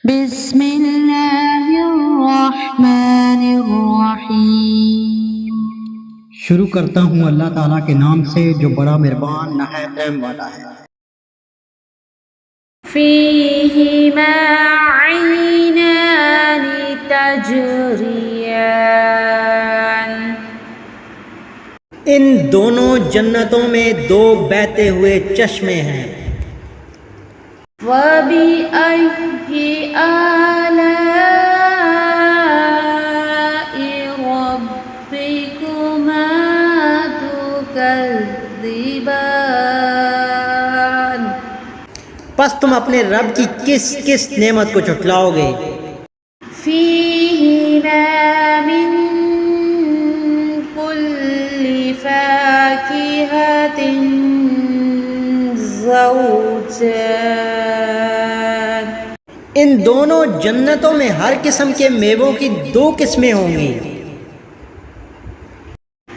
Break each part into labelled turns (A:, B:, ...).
A: بسم اللہ الرحمن الرحیم۔
B: شروع کرتا ہوں اللہ تعالیٰ کے نام سے جو بڑا مہربان نہایت رحم والا ہے۔
A: فیہما عینان تجریان۔
B: ان دونوں جنتوں میں دو بہتے ہوئے چشمے ہیں۔
A: فَبِأَيِّ آلَاءِ رَبِّكُمَا تُكَذِّبَانِ۔
B: پس تم اپنے رب کی کس کس نعمت کو جھٹلاؤ گے؟
A: فِيهِمَا مِن كُلِّ فَاكِهَةٍ زَوْجَانِ۔
B: ان دونوں جنتوں میں ہر قسم کے میووں کی دو قسمیں ہوں گی۔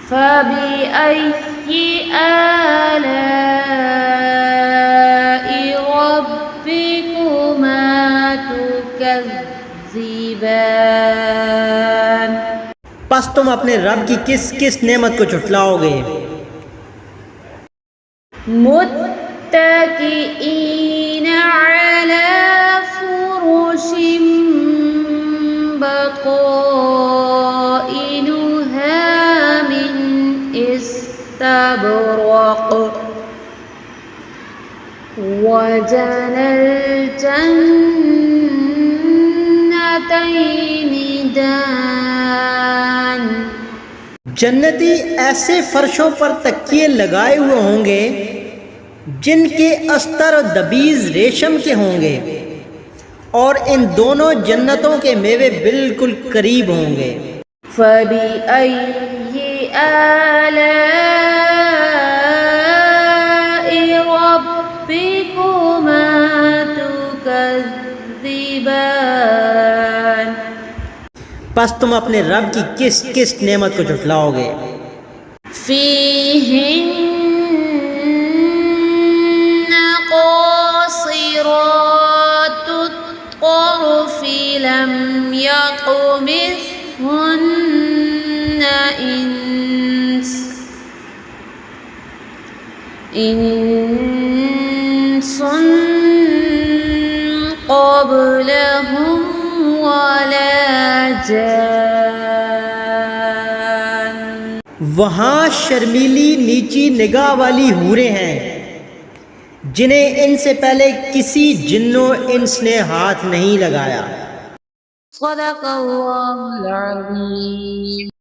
A: فَبِأَيِّ آلَاءِ رَبِّكُمَا تُكَذِّبَانِ۔
B: پس تم اپنے رب کی کس کس نعمت کو جھٹلاؤ گے؟
A: متكئين على فرش بطائنها من استبرق وجنى الجنتين دان۔
B: جنتی ایسے فرشوں پر تکیے لگائے ہوئے ہوں گے جن کے استر و دبیز ریشم کے ہوں گے، اور ان دونوں جنتوں کے میوے بالکل قریب ہوں گے۔
A: فَبِأَيِّ آلَاءِ رَبِّكُمَا تُكَذِّبَانِ۔
B: پس تم اپنے رب کی کس کس نعمت کو جھٹلاؤ گے؟
A: فِيهِنَّ قَاصِرَاتُ الطَّرْفِ لَمْ يَطْمِثْهُنَّ إِنسٌ قَبْلَهُمْ وَلَا جان۔
B: وہاں شرمیلی نیچی نگاہ والی حوریں ہیں جنہیں ان سے پہلے کسی جن و انس نے ہاتھ نہیں لگایا۔
A: صدق اللہ العظیم۔